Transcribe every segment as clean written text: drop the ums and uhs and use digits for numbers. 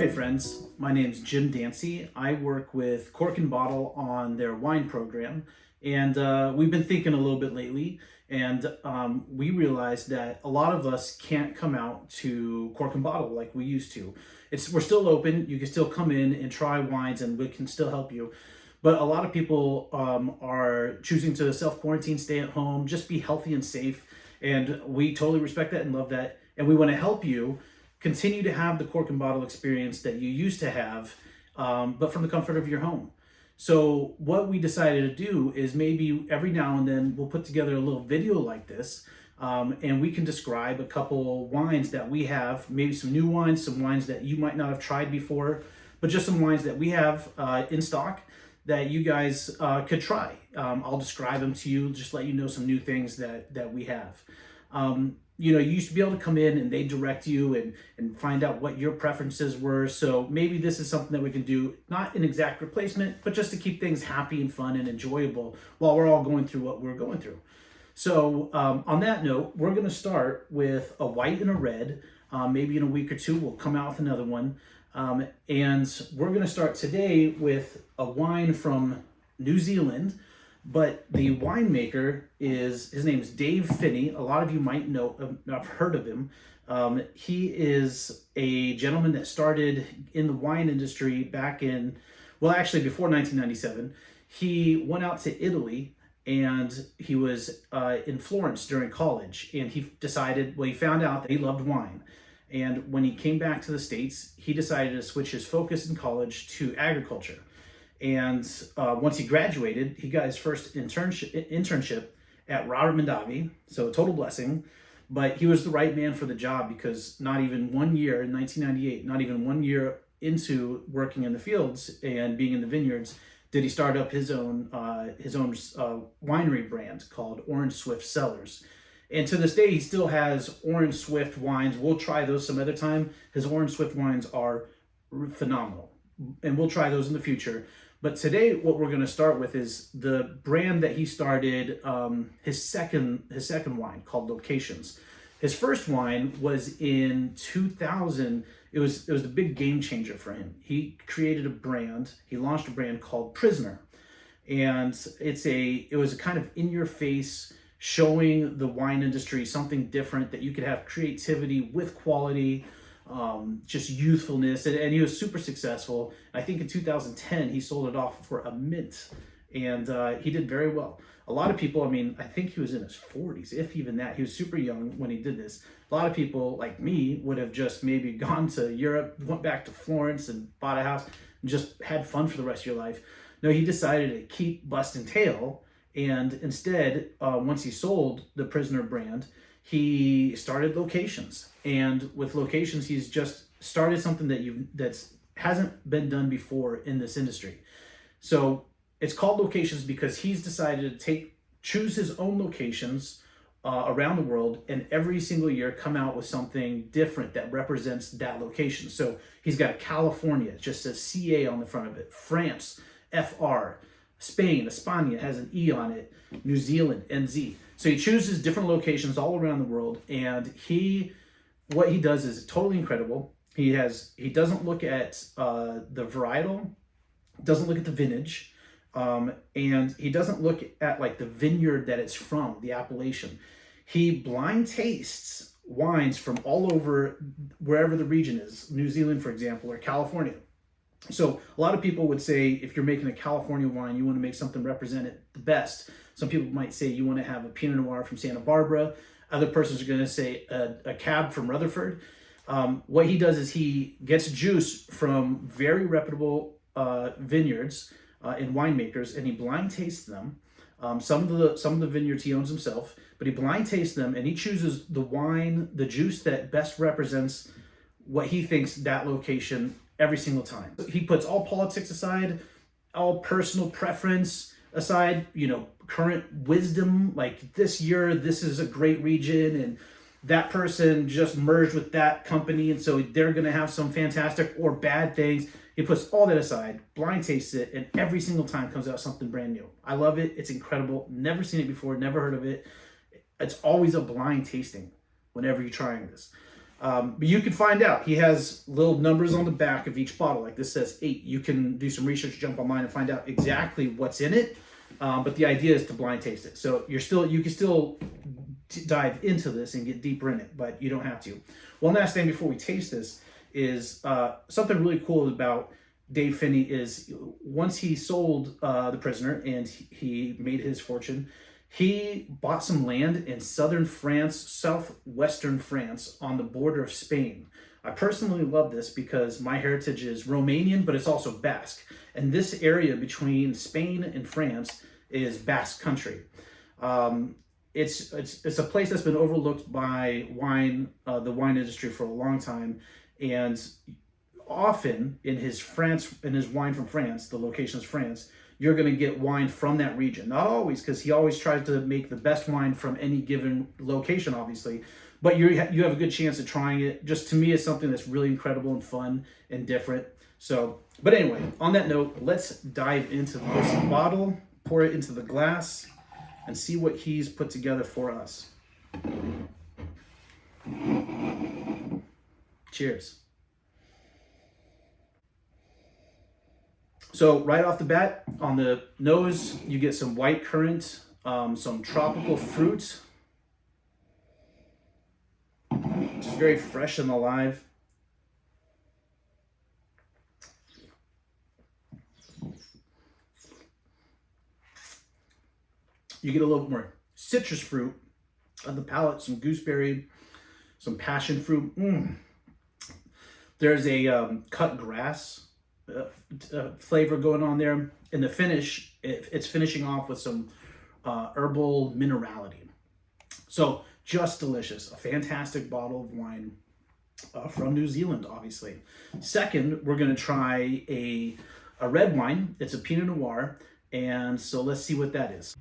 friends, my name's Jim Dancy. I work with Cork and Bottle on their wine program, and we've been thinking a little bit lately, and we realized that a lot of us can't come out to Cork and Bottle like we used to. We're still open. You can still come in and try wines, and we can still help you. But a lot of people are choosing to self-quarantine, stay at home, just be healthy and safe, and we totally respect that and love that, and we want to help you continue to have the Cork and Bottle experience that you used to have, but from the comfort of your home. So what we decided to do is maybe every now and then we'll put together a little video like this, and we can describe a couple wines that we have, maybe some new wines, some wines that you might not have tried before, but just some wines that we have in stock that you guys could try. I'll describe them to you, just let you know some new things that we have. You used to be able to come in and they direct you and find out what your preferences were. So maybe this is something that we can do, not an exact replacement, but just to keep things happy and fun and enjoyable while we're all going through what we're going through. So on that note, we're going to start with a white and a red. Maybe in a week or two, we'll come out with another one. And we're going to start today with a wine from New Zealand. But the winemaker his name is Dave Finney. A lot of you might know, I've heard of him. He is a gentleman that started in the wine industry back in, well, actually before 1997. He went out to Italy and he was in Florence during college. And he found out that he loved wine. And when he came back to the States, he decided to switch his focus in college to agriculture. And once he graduated, he got his first internship at Robert Mondavi, so a total blessing. But he was the right man for the job because not even 1 year in 1998, not even 1 year into working in the fields and being in the vineyards, did he start up his own winery brand called Orange Swift Cellars. And to this day, he still has Orange Swift wines. We'll try those some other time. His Orange Swift wines are phenomenal, and we'll try those in the future. But today, what we're going to start with is the brand that he started, his second wine called Locations. His first wine was in 2000. It was the big game changer for him. He created a brand. He launched a brand called Prisoner, and it was a kind of in your face, showing the wine industry something different, that you could have creativity with quality. Just youthfulness, and he was super successful. I think in 2010 he sold it off for a mint, and he did very well. A lot of people, I think he was in his 40s, if even that. He was super young when he did this. A lot of people like me would have just maybe gone to Europe, went back to Florence and bought a house and just had fun for the rest of your life. No, he decided to keep busting tail, and instead, once he sold the Prisoner brand, he started Locations. And with Locations, he's just started something that hasn't been done before in this industry. So it's called Locations because he's decided to choose his own locations around the world, and every single year come out with something different that represents that location. So he's got California, it just says CA on the front of it. France, FR. Spain, España has an E on it. New Zealand, NZ. So he chooses different locations all around the world, and what he does is totally incredible. He doesn't look at the varietal, doesn't look at the vintage, and he doesn't look at like the vineyard that it's from, the appellation. He blind tastes wines from all over, wherever the region is, New Zealand, for example, or California. So a lot of people would say if you're making a California wine, you want to make something represent it the best. Some people might say you want to have a Pinot Noir from Santa Barbara. Other persons are going to say a Cab from Rutherford. What he does is he gets juice from very reputable vineyards and winemakers, and he blind tastes them. Some of the vineyards he owns himself, but he blind tastes them, and he chooses the juice that best represents what he thinks that location every single time. He puts all politics aside, all personal preference aside, current wisdom, like this year, this is a great region, and that person just merged with that company, and so they're going to have some fantastic or bad things. He puts all that aside, blind tastes it, and every single time comes out something brand new. I love it. It's incredible. Never seen it before, never heard of it. It's always a blind tasting whenever you're trying this. But you can find out. He has little numbers on the back of each bottle. Like this says 8. You can do some research, jump online, and find out exactly what's in it. But the idea is to blind taste it. So you can still dive into this and get deeper in it, but you don't have to. One last thing before we taste this is something really cool about Dave Finney is once he sold The Prisoner and he made his fortune, he bought some land in southern France, southwestern France, on the border of Spain. I personally love this because my heritage is Romanian, but it's also Basque. And this area between Spain and France is Basque country. It's a place that's been overlooked by the wine industry for a long time, and often in his wine from France, the location is France, you're going to get wine from that region. Not always, because he always tries to make the best wine from any given location, obviously. But you have a good chance of trying it. Just to me, it's something that's really incredible and fun and different. So, but anyway, on that note, let's dive into this bottle, pour it into the glass, and see what he's put together for us. Cheers. So right off the bat, on the nose, you get some white currant, some tropical fruit, just very fresh and alive. You get a little bit more citrus fruit on the palate, some gooseberry, some passion fruit. There's a cut grass flavor going on there. In the finish, it's finishing off with some herbal minerality. So just delicious. A fantastic bottle of wine from New Zealand, obviously. Second, we're going to try a red wine. It's a Pinot Noir. And so let's see what that is.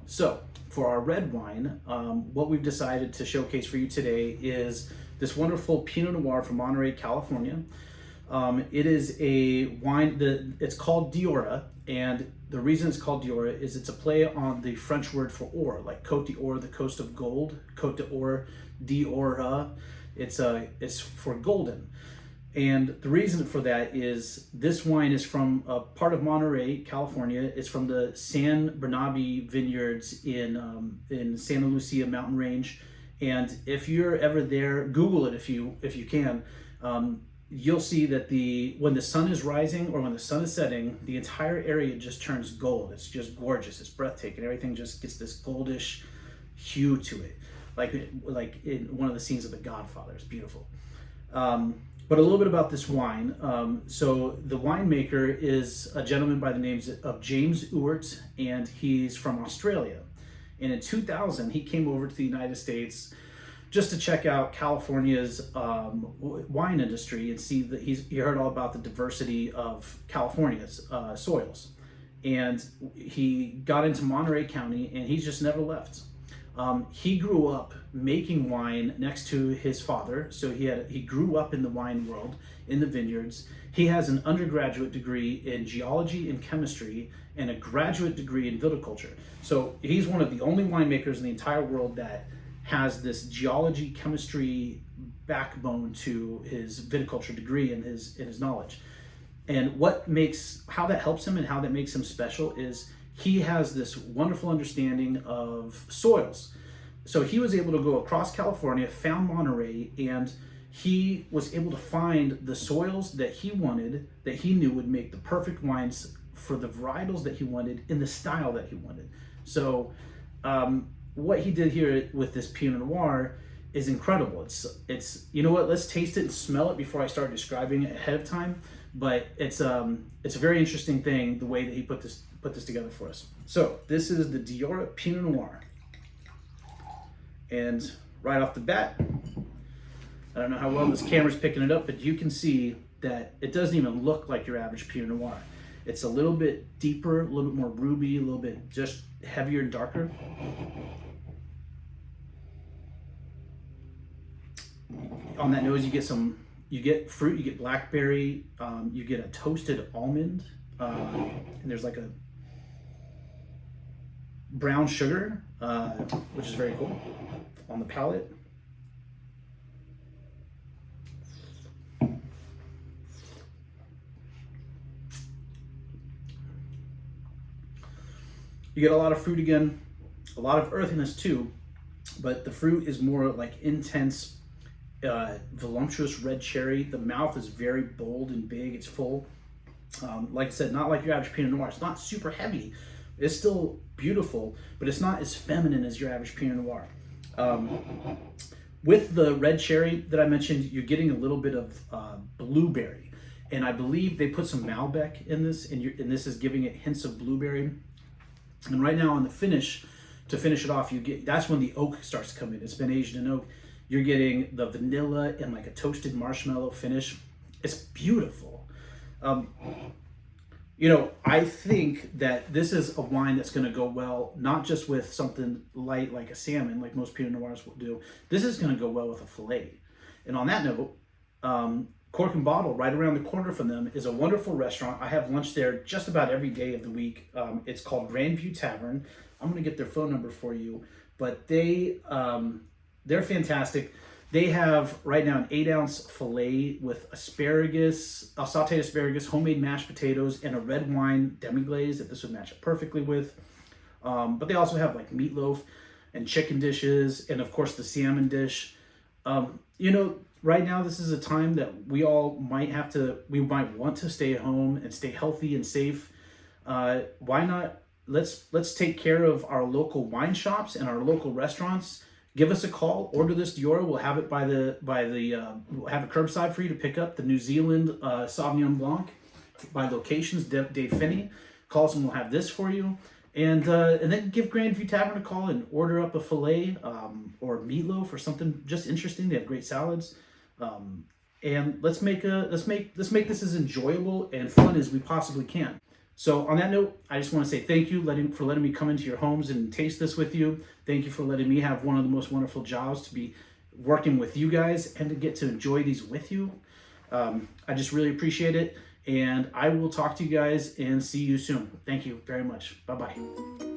So for our red wine, what we've decided to showcase for you today is this wonderful Pinot Noir from Monterey, California. It is a wine it's called Diora, and the reason it's called Diora is it's a play on the French word for ore, like Côte d'Or, the coast of gold, Côte d'Or, Diora. It's for golden. And the reason for that is this wine is from a part of Monterey, California. It's from the San Bernabé vineyards in Santa Lucia mountain range. And if you're ever there, Google it if you can. You'll see that when the sun is rising or when the sun is setting, the entire area just turns gold. It's just gorgeous. It's breathtaking. Everything just gets this goldish hue to it, like in one of the scenes of The Godfather. It's beautiful. But a little bit about this wine. So the winemaker is a gentleman by the name of James Ewart, and he's from Australia. And in 2000, he came over to the United States just to check out California's wine industry and see that he heard all about the diversity of California's soils. And he got into Monterey County, and he's just never left. He grew up making wine next to his father, so he grew up in the wine world, in the vineyards. He has an undergraduate degree in geology and chemistry and a graduate degree in viticulture. So he's one of the only winemakers in the entire world that has this geology, chemistry backbone to his viticulture degree and his knowledge. And how that helps him and how that makes him special is he has this wonderful understanding of soils. So he was able to go across California, found Monterey, and he was able to find the soils that he wanted, that he knew would make the perfect wines for the varietals that he wanted in the style that he wanted. So what he did here with this Pinot Noir is incredible. It's you know what? Let's taste it and smell it before I start describing it ahead of time. But it's a very interesting thing, the way that he put this together for us. So this is the Diora Pinot Noir, and right off the bat, I don't know how well this camera's picking it up, but you can see that it doesn't even look like your average Pinot Noir. It's a little bit deeper, a little bit more ruby, a little bit just heavier and darker. On that nose, you get fruit, you get blackberry, you get a toasted almond, and there's like a brown sugar, which is very cool on the palate. You get a lot of fruit again, a lot of earthiness too, but the fruit is more like intense, voluptuous red cherry. The mouth is very bold and big. It's full. Like I said, not like your average Pinot Noir. It's not super heavy. It's still beautiful, but it's not as feminine as your average Pinot Noir. With the red cherry that I mentioned, you're getting a little bit of blueberry. And I believe they put some Malbec in this, and this is giving it hints of blueberry. And right now on the finish, to finish it off, that's when the oak starts to come in. It's been aged in oak. You're getting the vanilla and like a toasted marshmallow finish. It's beautiful. I think that this is a wine that's going to go well, not just with something light like a salmon, like most Pinot Noirs will do. This is going to go well with a filet. And on that note, Cork and Bottle, right around the corner from them, is a wonderful restaurant. I have lunch there just about every day of the week. It's called Grandview Tavern. I'm going to get their phone number for you, but they're fantastic. They have right now an 8-ounce filet with asparagus, sauteed asparagus, homemade mashed potatoes, and a red wine demi-glaze that this would match up perfectly with. But they also have like meatloaf and chicken dishes, and of course the salmon dish. Right now this is a time that we might want to stay at home and stay healthy and safe. Why not? Let's take care of our local wine shops and our local restaurants. Give us a call. Order this Diora. We'll have it we'll have it curbside for you to pick up. The New Zealand Sauvignon Blanc by locations. Dave Finney. Call us and we'll have this for you. And then give Grandview Tavern a call and order up a filet or meatloaf or something just interesting. They have great salads. And let's make this as enjoyable and fun as we possibly can. So on that note, I just want to say thank you for letting me come into your homes and taste this with you. Thank you for letting me have one of the most wonderful jobs to be working with you guys and to get to enjoy these with you. I just really appreciate it. And I will talk to you guys and see you soon. Thank you very much. Bye-bye.